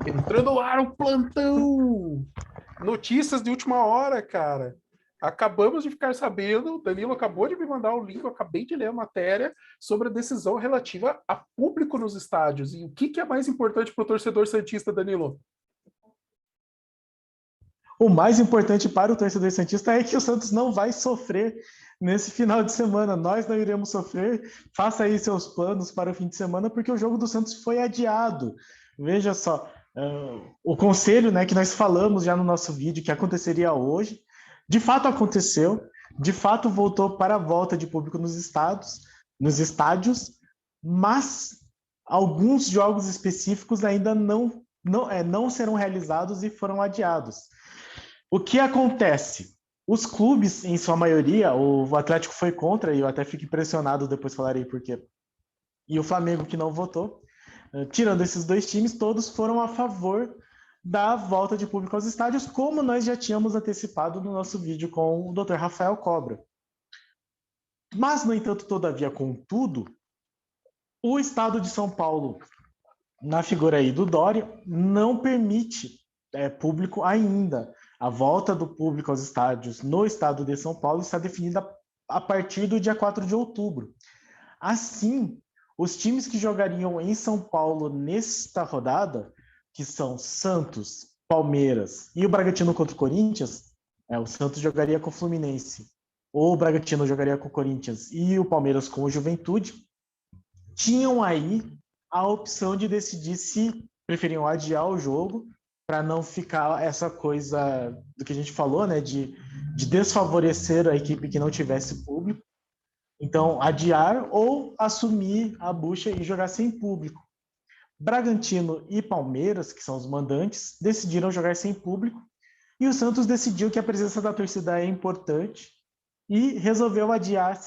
Entrando no ar o plantão. Notícias de última hora, cara. Acabamos de ficar sabendo, o Danilo acabou de me mandar o link, eu acabei de ler a matéria sobre a decisão relativa a público nos estádios. E o que é mais importante para o torcedor santista, Danilo? O mais importante para o torcedor santista é que o Santos não vai sofrer nesse final de semana. Nós não iremos sofrer. Faça aí seus planos para o fim de semana, porque o jogo do Santos foi adiado. Veja só, o conselho, né, que nós falamos já no nosso vídeo que aconteceria hoje, de fato aconteceu, de fato voltou para a volta de público nos estádios, mas alguns jogos específicos ainda não serão realizados e foram adiados. O que acontece? Os clubes, em sua maioria, o Atlético foi contra, e eu até fico impressionado, depois falarei por quê. E o Flamengo, que não votou. Tirando esses dois times, todos foram a favor da volta de público aos estádios, como nós já tínhamos antecipado no nosso vídeo com o Dr. Rafael Cobra. Mas, no entanto, todavia, contudo, o Estado de São Paulo, na figura aí do Dória, não permite público ainda. A volta do público aos estádios no estado de São Paulo está definida a partir do dia 4 de outubro. Assim, os times que jogariam em São Paulo nesta rodada, que são Santos, Palmeiras e o Bragantino contra o Corinthians, o Santos jogaria com o Fluminense, ou o Bragantino jogaria com o Corinthians e o Palmeiras com o Juventude, tinham aí a opção de decidir se preferiam adiar o jogo para não ficar essa coisa do que a gente falou, né, de desfavorecer a equipe que não tivesse público. Então, adiar ou assumir a bucha e jogar sem público. Bragantino e Palmeiras, que são os mandantes, decidiram jogar sem público e o Santos decidiu que a presença da torcida é importante e resolveu adiar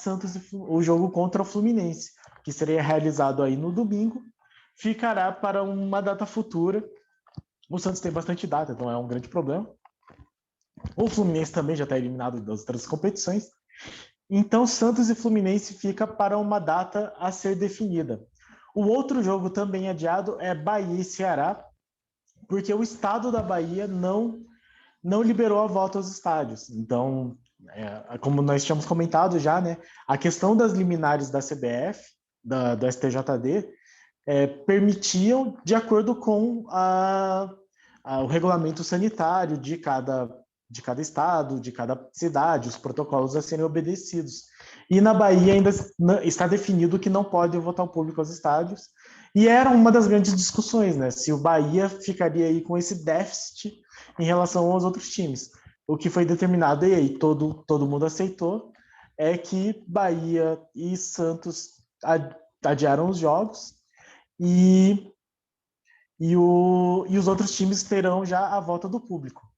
o jogo contra o Fluminense, que seria realizado aí no domingo, ficará para uma data futura. O Santos tem bastante data, então é um grande problema. O Fluminense também já está eliminado das outras competições. Então, Santos e Fluminense fica para uma data a ser definida. O outro jogo também adiado é Bahia e Ceará, porque o estado da Bahia não liberou a volta aos estádios. Então, como nós tínhamos comentado já, né, a questão das liminares da CBF, do STJD, permitiam, de acordo com o regulamento sanitário de cada estado, de cada cidade, os protocolos a serem obedecidos. E na Bahia ainda está definido que não pode votar o público aos estádios, e era uma das grandes discussões, né? Se o Bahia ficaria aí com esse déficit em relação aos outros times. O que foi determinado, e aí todo mundo aceitou, é que Bahia e Santos adiaram os jogos, e os outros times terão já a volta do público.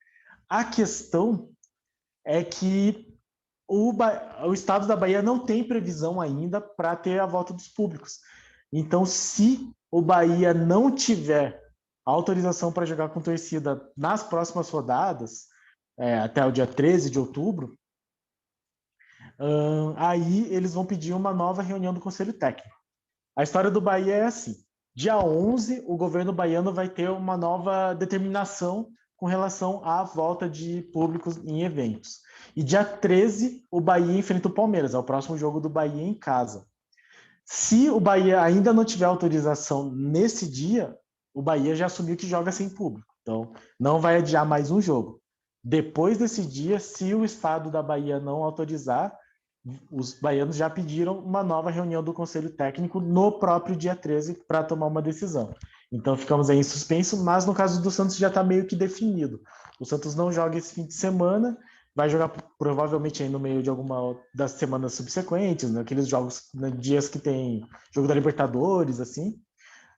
A questão é que o estado da Bahia não tem previsão ainda para ter a volta dos públicos. Então, se o Bahia não tiver autorização para jogar com torcida nas próximas rodadas, até o dia 13 de outubro, aí eles vão pedir uma nova reunião do Conselho Técnico. A história do Bahia é assim: dia 11, o governo baiano vai ter uma nova determinação com relação à volta de públicos em eventos. E dia 13, o Bahia enfrenta o Palmeiras, é o próximo jogo do Bahia em casa. Se o Bahia ainda não tiver autorização nesse dia, o Bahia já assumiu que joga sem público. Então, não vai adiar mais um jogo. Depois desse dia, se o estado da Bahia não autorizar, os baianos já pediram uma nova reunião do Conselho Técnico no próprio dia 13 para tomar uma decisão. Então ficamos aí em suspenso, mas no caso do Santos já está meio que definido. O Santos não joga esse fim de semana, vai jogar provavelmente aí no meio de alguma das semanas subsequentes, né? Aqueles jogos, né, dias que tem jogo da Libertadores, assim,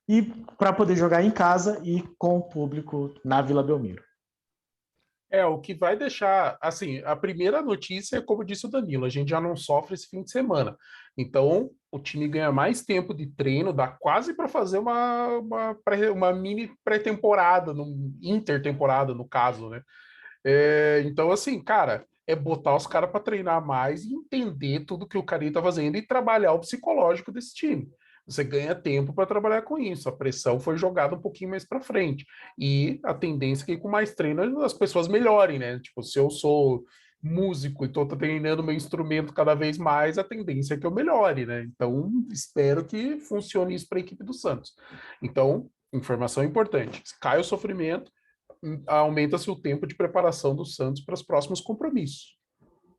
e para poder jogar em casa e com o público na Vila Belmiro. O que vai deixar, assim, a primeira notícia é como disse o Danilo, a gente já não sofre esse fim de semana. Então, o time ganha mais tempo de treino, dá quase para fazer uma mini pré-temporada, intertemporada, no caso, né? Então, assim, cara, é botar os caras para treinar mais e entender tudo que o cara está fazendo e trabalhar o psicológico desse time. Você ganha tempo para trabalhar com isso. A pressão foi jogada um pouquinho mais para frente. E a tendência é que com mais treino as pessoas melhorem, né? Tipo, se eu sou músico e estou treinando meu instrumento cada vez mais, a tendência é que eu melhore, né? Então, espero que funcione isso para a equipe do Santos. Então, informação importante. Cai o sofrimento, aumenta-se o tempo de preparação do Santos para os próximos compromissos.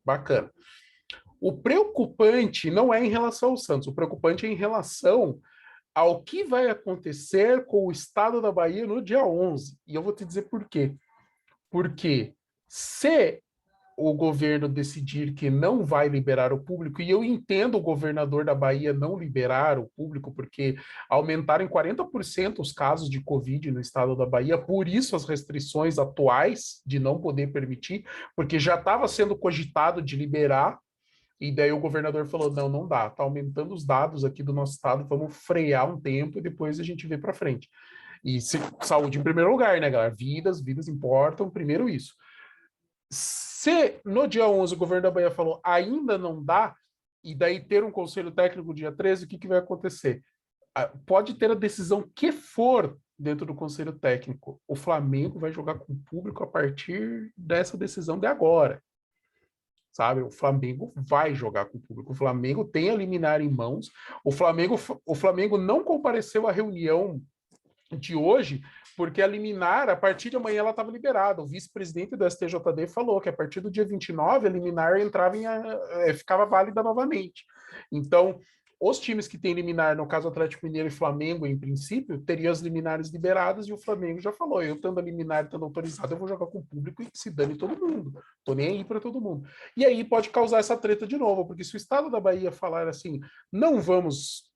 Bacana. O preocupante não é em relação ao Santos, o preocupante é em relação ao que vai acontecer com o estado da Bahia no dia 11. E eu vou te dizer por quê. Porque se o governo decidir que não vai liberar o público, e eu entendo o governador da Bahia não liberar o público, porque aumentaram em 40% os casos de Covid no estado da Bahia, por isso as restrições atuais de não poder permitir, porque já estava sendo cogitado de liberar, e daí o governador falou, não, não dá, tá aumentando os dados aqui do nosso estado, vamos frear um tempo e depois a gente vê para frente. E saúde em primeiro lugar, né, galera? Vidas importam, primeiro isso. Se no dia 11 o governo da Bahia falou ainda não dá, e daí ter um conselho técnico dia 13, o que vai acontecer? Pode ter a decisão que for dentro do conselho técnico. O Flamengo vai jogar com o público a partir dessa decisão de agora. Sabe? O Flamengo vai jogar com o público. O Flamengo tem a liminar em mãos. O Flamengo não compareceu à reunião de hoje, porque a liminar, a partir de amanhã, ela estava liberada. O vice-presidente do STJD falou que a partir do dia 29, a liminar entrava ficava válida novamente. Então, os times que têm liminar, no caso Atlético Mineiro e Flamengo, em princípio, teriam as liminares liberadas e o Flamengo já falou, eu estando a liminar, estando autorizado, eu vou jogar com o público e se dane todo mundo. Tô nem aí para todo mundo. E aí pode causar essa treta de novo, porque se o estado da Bahia falar assim, não vamos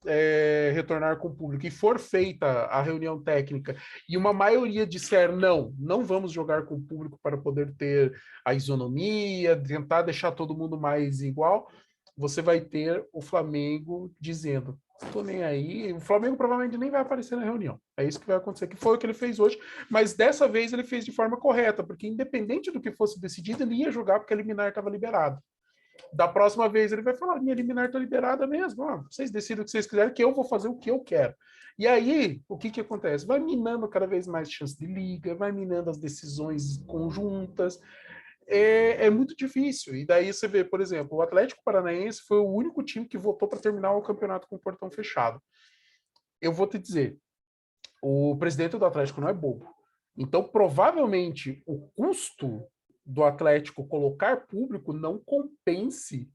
retornar com o público e for feita a reunião técnica e uma maioria disser não, não vamos jogar com o público para poder ter a isonomia, tentar deixar todo mundo mais igual, você vai ter o Flamengo dizendo, estou nem aí, o Flamengo provavelmente nem vai aparecer na reunião. É isso que vai acontecer, que foi o que ele fez hoje, mas dessa vez ele fez de forma correta, porque independente do que fosse decidido, ele ia jogar porque a liminar estava liberada. Da próxima vez ele vai falar, minha liminar está liberada mesmo, vocês decidem o que vocês quiserem, que eu vou fazer o que eu quero. E aí, o que acontece? Vai minando cada vez mais chance de liga, vai minando as decisões conjuntas, é muito difícil. E daí você vê, por exemplo, o Atlético Paranaense foi o único time que votou para terminar o campeonato com o portão fechado. Eu vou te dizer, o presidente do Atlético não é bobo. Então, provavelmente, o custo do Atlético colocar público não compense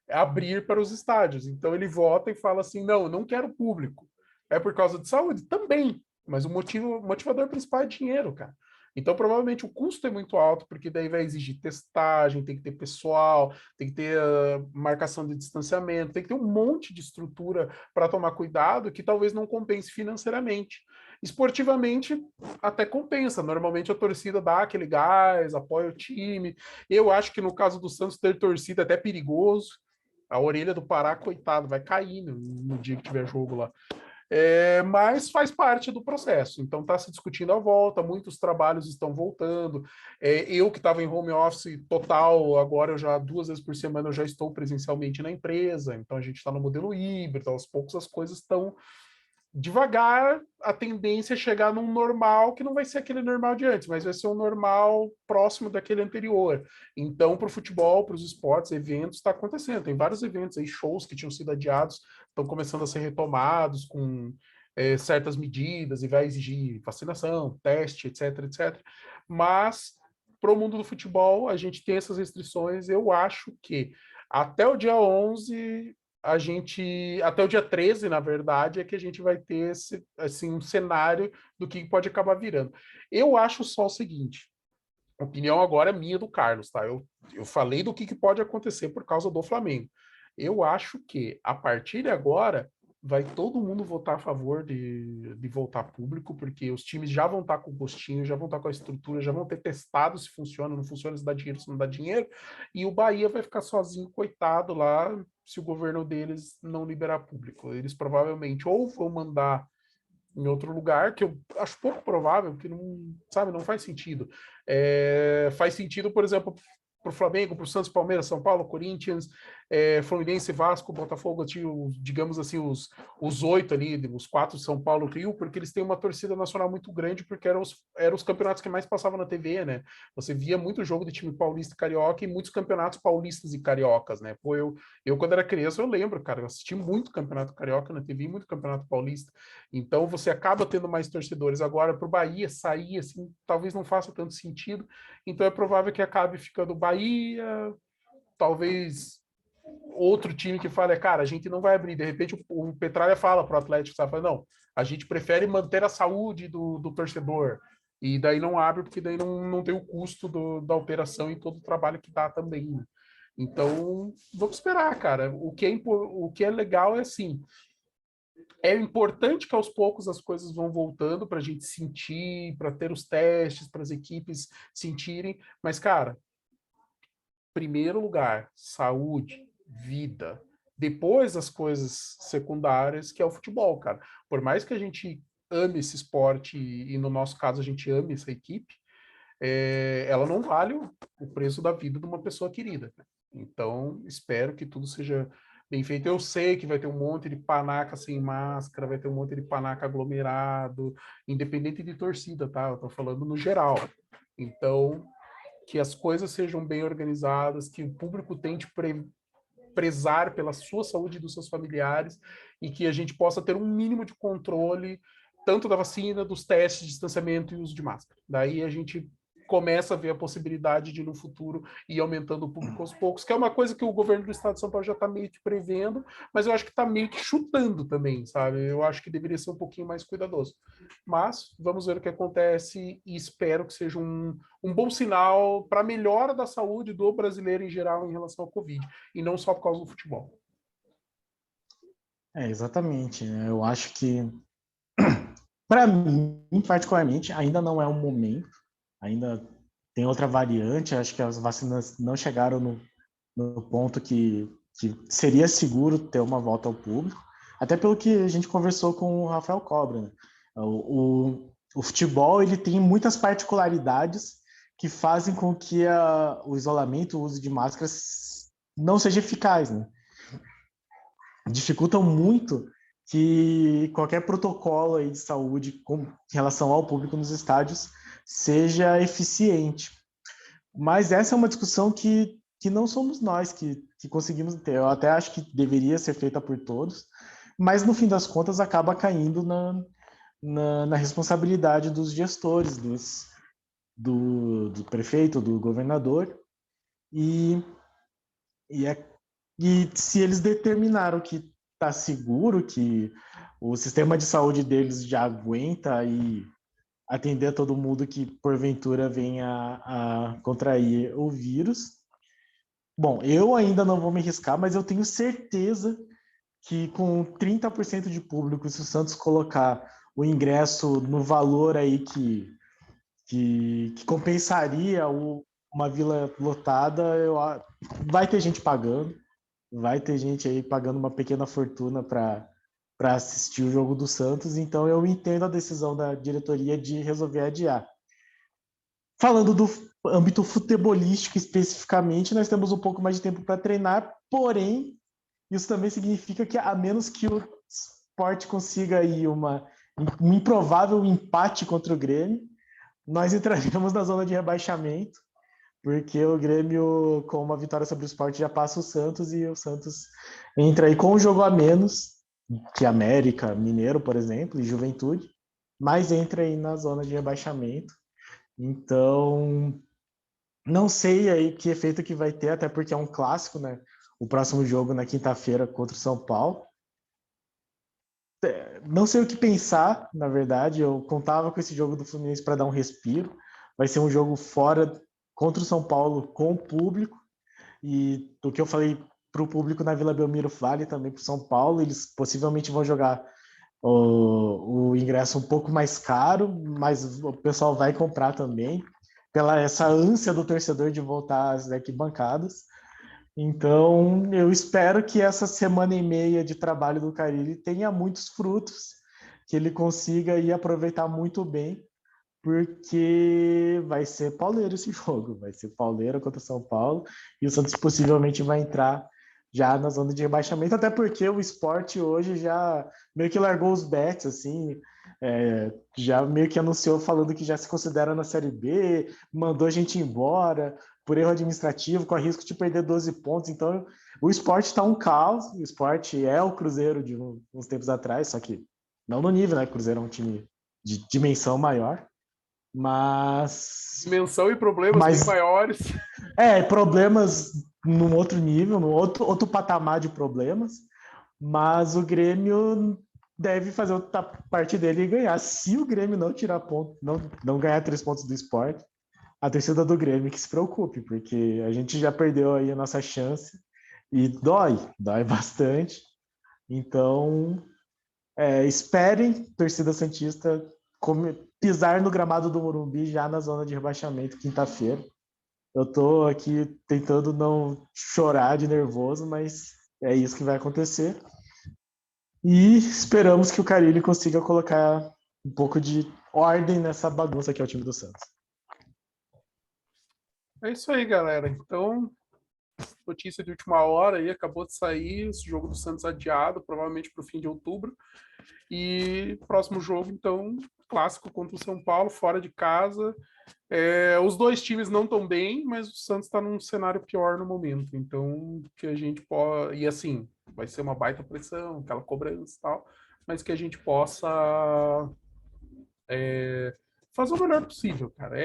abrir para os estádios. Então, ele vota e fala assim, não, eu não quero público. É por causa de saúde? Também. Mas o motivador principal é dinheiro, cara. Então, provavelmente, o custo é muito alto, porque daí vai exigir testagem, tem que ter pessoal, tem que ter marcação de distanciamento, tem que ter um monte de estrutura para tomar cuidado que talvez não compense financeiramente. Esportivamente, até compensa. Normalmente, a torcida dá aquele gás, apoia o time. Eu acho que no caso do Santos, ter torcida é até perigoso. A orelha do Pará, coitado, vai cair no dia que tiver jogo lá. Mas faz parte do processo. Então está se discutindo a volta, muitos trabalhos estão voltando. Eu que estava em home office total, agora eu já 2 vezes por semana eu já estou presencialmente na empresa, então a gente está no modelo híbrido, aos poucos as coisas estão devagar, a tendência é chegar num normal que não vai ser aquele normal de antes, mas vai ser um normal próximo daquele anterior. Então, para o futebol, para os esportes, eventos, está acontecendo. Tem vários eventos aí, shows que tinham sido adiados, estão começando a ser retomados com certas medidas e vai exigir vacinação, teste, etc, etc. Mas, para o mundo do futebol, a gente tem essas restrições. Eu acho que até o dia 11 até o dia 13, na verdade, é que a gente vai ter assim, um cenário do que pode acabar virando. Eu acho só o seguinte, a opinião agora é minha do Carlos, tá? Eu falei do que pode acontecer por causa do Flamengo. Eu acho que, a partir de agora, vai todo mundo votar a favor de voltar público, porque os times já vão estar com o gostinho, já vão estar com a estrutura, já vão ter testado se funciona, não funciona, se dá dinheiro, se não dá dinheiro, e o Bahia vai ficar sozinho, coitado lá, se o governo deles não liberar público. Eles provavelmente ou vão mandar em outro lugar, que eu acho pouco provável, porque não, sabe, não faz sentido. Faz sentido, por exemplo, pro Flamengo, pro Santos, Palmeiras, São Paulo, Corinthians, Fluminense, Vasco, Botafogo, digamos assim, os 8 ali, os 4 São Paulo, Rio, porque eles têm uma torcida nacional muito grande, porque eram os campeonatos que mais passavam na TV, né? Você via muito jogo de time paulista e carioca e muitos campeonatos paulistas e cariocas, né? Pô, eu quando era criança, eu lembro, cara, eu assisti muito campeonato carioca na TV, muito campeonato paulista. Então você acaba tendo mais torcedores. Agora, para o Bahia sair, assim, talvez não faça tanto sentido. Então é provável que acabe ficando Bahia, talvez outro time que fale, cara, a gente não vai abrir. De repente o Petralha fala para o Atlético, sabe? Não, a gente prefere manter a saúde do torcedor. E daí não abre, porque daí não tem o custo da operação e todo o trabalho que dá também. Né? Então, vamos esperar, cara. O que é legal é assim, é importante que aos poucos as coisas vão voltando para a gente sentir, para ter os testes, para as equipes sentirem. Mas, cara, primeiro lugar, saúde, vida. Depois as coisas secundárias, que é o futebol, cara. Por mais que a gente ame esse esporte e no nosso caso a gente ame essa equipe, ela não vale o preço da vida de uma pessoa querida. Então, espero que tudo seja bem feito. Eu sei que vai ter um monte de panaca sem máscara, vai ter um monte de panaca aglomerado, independente de torcida, tá? Eu tô falando no geral. Então, que as coisas sejam bem organizadas, que o público tente prezar pela sua saúde e dos seus familiares e que a gente possa ter um mínimo de controle tanto da vacina, dos testes, distanciamento e uso de máscara. Daí a gente começa a ver a possibilidade de, no futuro, ir aumentando o público aos poucos, que é uma coisa que o governo do estado de São Paulo já está meio que prevendo, mas eu acho que está meio que chutando também, sabe? Eu acho que deveria ser um pouquinho mais cuidadoso. Mas vamos ver o que acontece e espero que seja um bom sinal para a melhora da saúde do brasileiro em geral em relação ao Covid, e não só por causa do futebol. Exatamente. Eu acho que, para mim, particularmente, ainda não é o momento, ainda tem outra variante, acho que as vacinas não chegaram no ponto que seria seguro ter uma volta ao público, até pelo que a gente conversou com o Rafael Cobra. Né? O futebol ele tem muitas particularidades que fazem com que o isolamento, o uso de máscaras não seja eficaz. Né? Dificultam muito que qualquer protocolo aí de saúde em relação ao público nos estádios seja eficiente. Mas essa é uma discussão que não somos nós que conseguimos ter. Eu até acho que deveria ser feita por todos, mas no fim das contas acaba caindo na responsabilidade dos gestores, do prefeito, do governador, e se eles determinaram que está seguro, que o sistema de saúde deles já aguenta e atender a todo mundo que porventura venha a contrair o vírus. Bom, eu ainda não vou me arriscar, mas eu tenho certeza que com 30% de público, se o Santos colocar o ingresso no valor aí que compensaria uma vila lotada, vai ter gente pagando, vai ter gente aí pagando uma pequena fortuna para assistir o jogo do Santos, então eu entendo a decisão da diretoria de resolver adiar. Falando do âmbito futebolístico especificamente, nós temos um pouco mais de tempo para treinar, porém, isso também significa que, a menos que o Sport consiga aí um improvável empate contra o Grêmio, nós entraremos na zona de rebaixamento, porque o Grêmio, com uma vitória sobre o Sport, já passa o Santos, e o Santos entra aí com um jogo a menos que América, Mineiro, por exemplo, e Juventude, mas entra aí na zona de rebaixamento. Então, não sei aí que efeito que vai ter, até porque é um clássico, né? O próximo jogo na quinta-feira contra o São Paulo. Não sei o que pensar, na verdade. Eu contava com esse jogo do Fluminense para dar um respiro. Vai ser um jogo fora contra o São Paulo com o público. E o que eu falei para o público na Vila Belmiro vale também para o São Paulo. Eles possivelmente vão jogar o ingresso um pouco mais caro, mas o pessoal vai comprar também, pela essa ânsia do torcedor de voltar às arquibancadas. Então, eu espero que essa semana e meia de trabalho do Carille tenha muitos frutos, que ele consiga aí aproveitar muito bem porque vai ser pauleiro esse jogo, vai ser pauleiro contra o São Paulo, e o Santos possivelmente vai entrar já na zona de rebaixamento, até porque o Sport hoje já meio que largou os bets, assim, já meio que anunciou falando que já se considera na Série B, mandou a gente embora por erro administrativo, com a risco de perder 12 pontos, então o Sport está um caos, o Sport é o Cruzeiro de uns tempos atrás, só que não no nível, né? O Cruzeiro é um time de dimensão maior, mas Dimensão e problemas bem maiores. problemas num outro nível, num outro patamar de problemas, mas o Grêmio deve fazer outra parte dele e ganhar. Se o Grêmio não tirar ponto, não ganhar 3 pontos do Sport, a torcida do Grêmio que se preocupe, porque a gente já perdeu aí a nossa chance e dói bastante. Então, esperem, torcida santista, pisar no gramado do Morumbi já na zona de rebaixamento quinta-feira. Eu tô aqui tentando não chorar de nervoso, mas é isso que vai acontecer. E esperamos que o Carille consiga colocar um pouco de ordem nessa bagunça que é o time do Santos. É isso aí, galera. Então, notícia de última hora aí, acabou de sair, esse jogo do Santos adiado, provavelmente para o fim de outubro. E próximo jogo, então, clássico contra o São Paulo, fora de casa. Os dois times não estão bem, mas o Santos está num cenário pior no momento. Então, que a gente pode. E assim, vai ser uma baita pressão, aquela cobrança e tal, mas que a gente possa fazer o melhor possível, cara.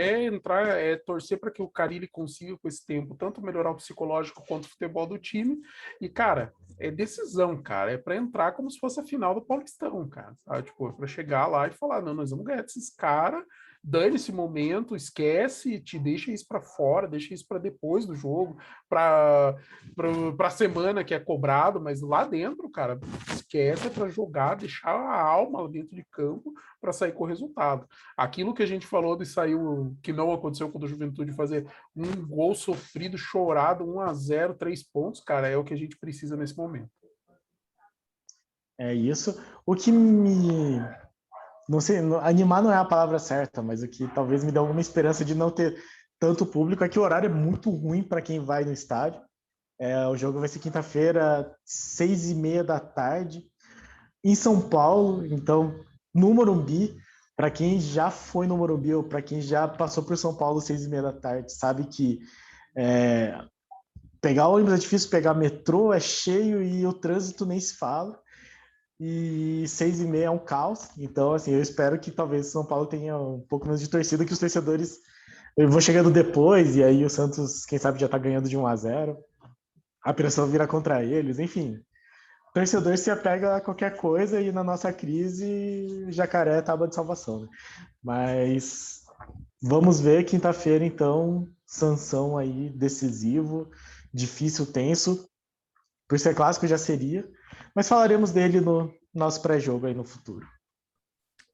Torcer para que o Carille consiga, com esse tempo, tanto melhorar o psicológico quanto o futebol do time. E, cara, é decisão, cara. É para entrar como se fosse a final do Paulistão, cara. Sabe? Tipo, para chegar lá e falar: não, nós vamos ganhar desses caras. Dane esse momento, esquece, te deixa isso para fora, deixa isso para depois do jogo, para a semana que é cobrado, mas lá dentro, cara, esquece, é para jogar, deixar a alma dentro de campo para sair com o resultado. Aquilo que a gente falou de sair, que não aconteceu com o Juventude, fazer um gol sofrido, chorado, 1-0, 3 pontos, cara, é o que a gente precisa nesse momento. É isso. O que me... Não sei, animar não é a palavra certa, mas o que talvez me dê alguma esperança de não ter tanto público é que o horário é muito ruim para quem vai no estádio. O jogo vai ser quinta-feira, 6h30 da tarde, em São Paulo, então no Morumbi. Para quem já foi no Morumbi ou para quem já passou por São Paulo 6h30 da tarde, sabe que pegar ônibus é difícil, pegar metrô é cheio e o trânsito nem se fala. E 6h30 é um caos. Então, assim, eu espero que talvez São Paulo tenha um pouco menos de torcida, que os torcedores... Eu vou chegando depois, e aí o Santos, quem sabe, já tá ganhando de 1-0. A pressão vira contra eles, enfim. O torcedor se apega a qualquer coisa e na nossa crise, jacaré é tábua de salvação, né? Mas vamos ver quinta-feira, então, Sansão aí decisivo, difícil, tenso. Por ser clássico já seria, mas falaremos dele no nosso pré-jogo aí no futuro.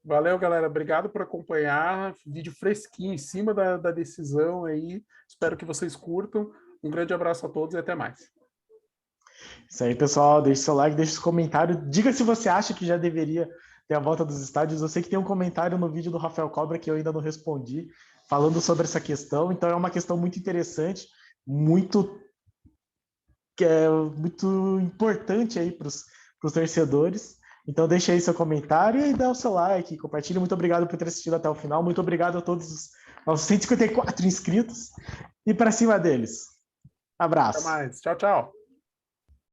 Valeu, galera. Obrigado por acompanhar. Vídeo fresquinho em cima da decisão aí. Espero que vocês curtam. Um grande abraço a todos e até mais. Isso aí, pessoal. Deixe seu like, deixe seu comentário. Diga se você acha que já deveria ter a volta dos estádios. Eu sei que tem um comentário no vídeo do Rafael Cobra que eu ainda não respondi, falando sobre essa questão. Então é uma questão muito interessante, muito importante aí para os torcedores. Então deixe aí seu comentário e dá o seu like, compartilhe. Muito obrigado por ter assistido até o final. Muito obrigado a todos os nossos 154 inscritos e para cima deles. Abraço. Até mais. Tchau, tchau.